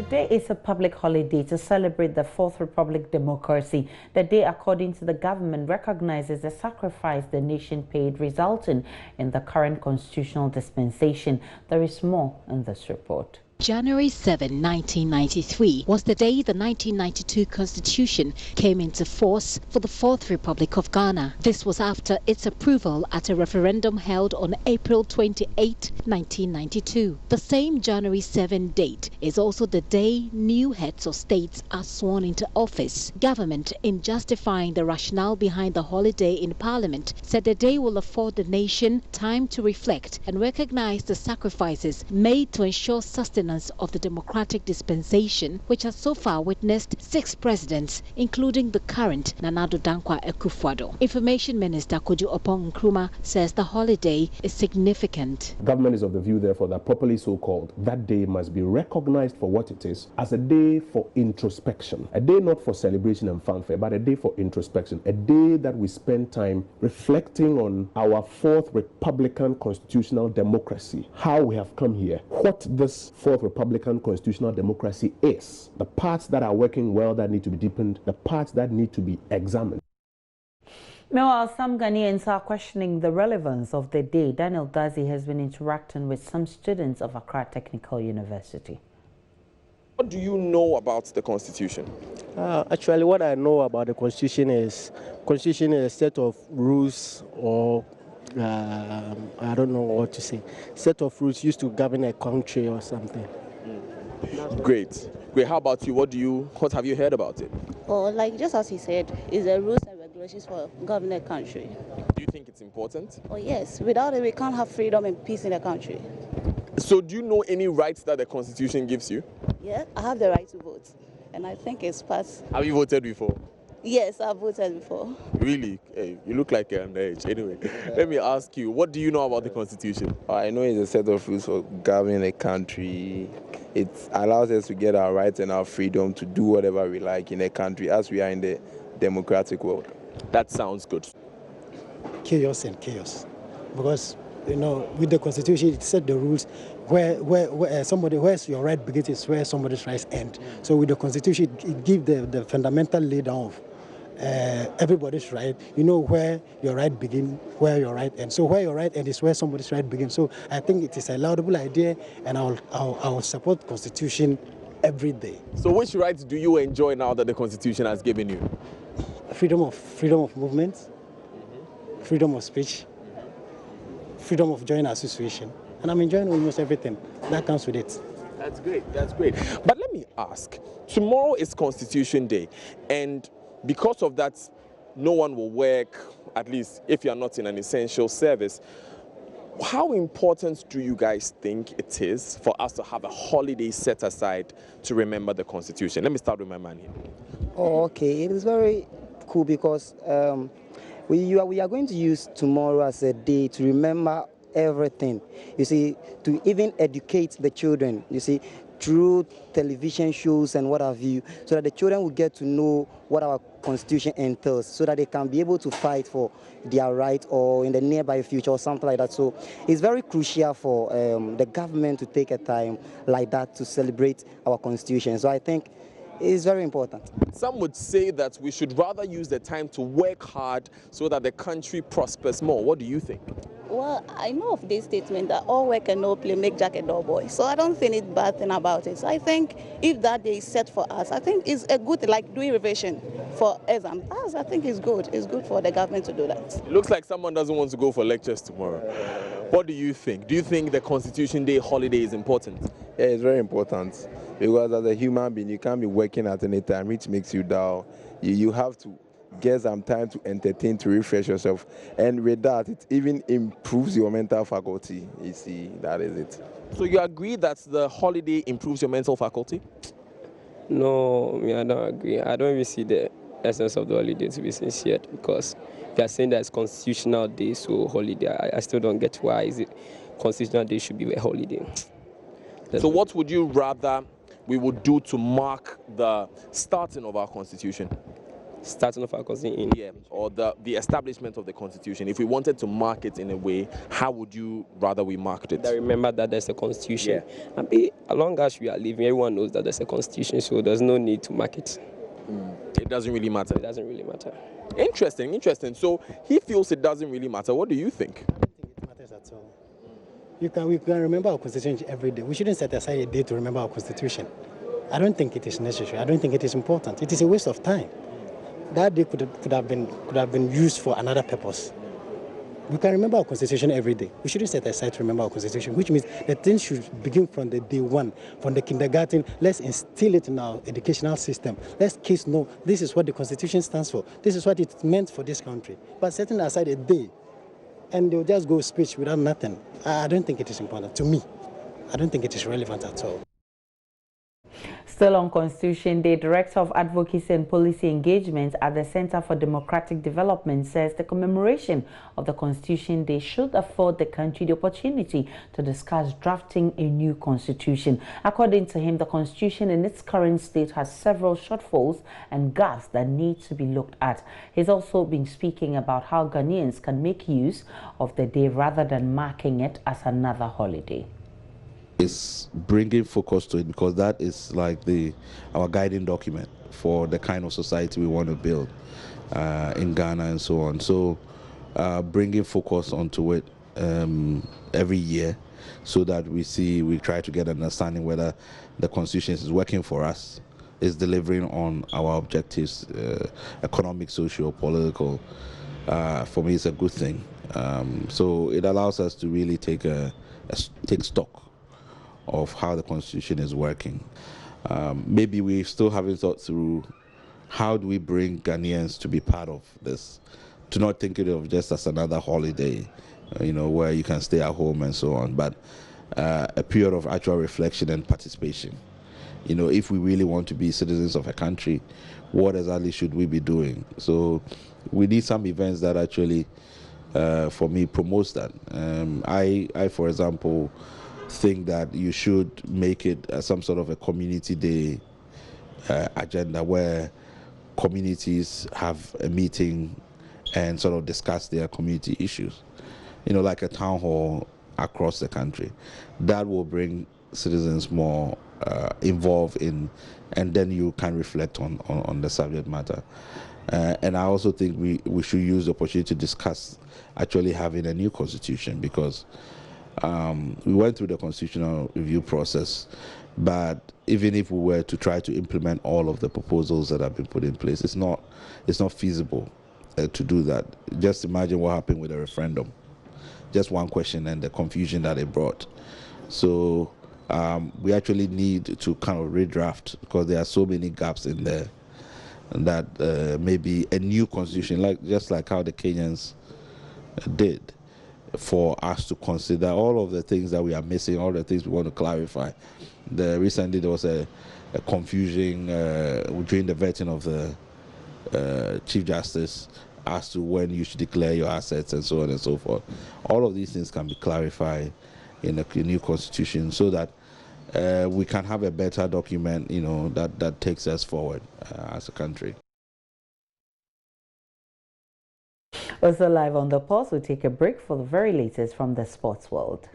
today is a public holiday to celebrate the Fourth Republic democracy. The day, according to the government, recognizes the sacrifice the nation paid, resulting in the current constitutional dispensation. There is more in this report. January 7, 1993 was the day the 1992 Constitution came into force for the Fourth Republic of Ghana. This was after its approval at a referendum held on April 28, 1992. The same January 7 date is also the day new heads of states are sworn into office. Government, in justifying the rationale behind the holiday in Parliament, said the day will afford the nation time to reflect and recognize the sacrifices made to ensure sustenance of the democratic dispensation, which has so far witnessed 6 presidents, including the current Nana Addo Dankwa Akufo-Addo. Information Minister Kojo Oppong Nkrumah says the holiday is significant. Government is of the view, therefore, that properly so-called, that day must be recognized for what it is, as a day for introspection. A day not for celebration and fanfare, but a day for introspection. A day that we spend time reflecting on our Fourth Republican constitutional democracy, how we have come here, what this Fourth Republican constitutional democracy is, the parts that are working well that need to be deepened, the parts that need to be examined. Meanwhile, some Ghanaians are questioning the relevance of the day. Daniel Dazi has been interacting with some students of Accra Technical University. What do you know about the Constitution? Actually, what I know about the Constitution is a set of rules, or I don't know what to say, set of rules used to govern a country or something. Great. How about you? What have you heard about it? Oh, like just as he said, is the rules and regulations for governing a country. Do you think it's important? Oh yes, without it we can't have freedom and peace in the country. So do you know any rights that the Constitution gives you? Yeah, I have the right to vote, and I think it's passed. Have you voted before? Yes, I've voted before. Really? Hey, you look like you're underage. Anyway, let me ask you, what do you know about the Constitution? I know it's a set of rules for governing a country. It allows us to get our rights and our freedom to do whatever we like in a country as we are in the democratic world. That sounds good. Chaos and chaos. Because, with the Constitution, it set the rules where your right begins is where somebody's rights end. So with the Constitution, it gives the fundamental lay down of everybody's right. You know where your right begins, where your right ends. So where your right ends is where somebody's right begins. So I think it is a laudable idea, and I will support Constitution every day. So which rights do you enjoy now that the Constitution has given you? Freedom of movement, freedom of speech, freedom of joint association. And I'm enjoying almost everything that comes with it. That's great. But let me ask, tomorrow is Constitution Day, and because of that, no one will work, at least if you're not in an essential service. How important do you guys think it is for us to have a holiday set aside to remember the Constitution? Let me start with my man here. Oh, okay. It is very cool because we are going to use tomorrow as a day to remember everything. You see, to even educate the children, you see, through television shows and what have you, so that the children will get to know what our Constitution entails, so that they can be able to fight for their right or in the nearby future or something like that. So it's very crucial for the government to take a time like that to celebrate our Constitution. So I think it's very important. Some would say that we should rather use the time to work hard so that the country prospers more. What do you think? Well, I know of this statement that all work and no play make Jack a dull boy. So I don't think it's a bad thing about it. So I think if that day is set for us, I think it's a good, like doing revision for exam. I think it's good. It's good for the government to do that. It looks like someone doesn't want to go for lectures tomorrow. What do you think? Do you think the Constitution Day holiday is important? Yeah, it's very important. Because as a human being, you can't be working at any time, which makes you down. You have to get some time to entertain, to refresh yourself. And with that, it even improves your mental faculty. You see, that is it. So you agree that the holiday improves your mental faculty? No, I don't agree. I don't even see the essence of the holiday, to be sincere, because they are saying that it's Constitutional Day, so holiday. I still don't get why is it Constitutional Day should be a holiday. So what would you rather we would do to mark the starting of our Constitution? starting of our constitution. Yeah, or the establishment of the constitution. If we wanted to mark it in a way, how would you rather we marked it? I remember that there's a constitution. Yeah. And as long as we are living, everyone knows that there's a constitution, so there's no need to mark it. It doesn't really matter. It doesn't really matter. Interesting, interesting. So he feels it doesn't really matter. What do you think? I don't think it matters at all. We can remember our constitution every day. We shouldn't set aside a day to remember our constitution. I don't think it is necessary. I don't think it is important. It is a waste of time. That day could have been used for another purpose. We can remember our constitution every day. We shouldn't set aside to remember our constitution, which means the things should begin from the day one, from the kindergarten. Let's instill it in our educational system. Let's kids know this is what the constitution stands for. This is what it's meant for this country. But setting aside a day, and they'll just go speech without nothing, I don't think it is important. To me, I don't think it is relevant at all. Still on Constitution Day, Director of Advocacy and Policy Engagement at the Center for Democratic Development says the commemoration of the Constitution Day should afford the country the opportunity to discuss drafting a new constitution. According to him, the constitution in its current state has several shortfalls and gaps that need to be looked at. He's also been speaking about how Ghanaians can make use of the day rather than marking it as another holiday. Is bringing focus to it, because that is like our guiding document for the kind of society we want to build in Ghana and so on. So bringing focus onto it every year, so that we try to get an understanding whether the constitution is working for us, is delivering on our objectives, economic, social, political. For me, it's a good thing. So it allows us to really take stock of how the constitution is working. Maybe we still haven't thought through how do we bring Ghanaians to be part of this, to not think of just as another holiday, where you can stay at home and so on, but a period of actual reflection and participation. If we really want to be citizens of a country, what exactly should we be doing? So we need some events that actually, for me, promotes that. I, for example, think that you should make it some sort of a community day agenda where communities have a meeting and sort of discuss their community issues, like a town hall across the country. That will bring citizens more involved in, and then you can reflect on the subject matter. And I also think we should use the opportunity to discuss actually having a new constitution, because we went through the constitutional review process, but even if we were to try to implement all of the proposals that have been put in place, it's not feasible to do that. Just imagine what happened with the referendum. Just one question and the confusion that it brought. So we actually need to kind of redraft, because there are so many gaps in there, and that maybe a new constitution, just like how the Kenyans did, for us to consider all of the things that we are missing, all the things we want to clarify. Recently there was a confusion during the vetting of the Chief Justice as to when you should declare your assets and so on and so forth. All of these things can be clarified in a new constitution, so that we can have a better document, that takes us forward as a country. Also live on The Pulse, we'll take a break for the very latest from the sports world.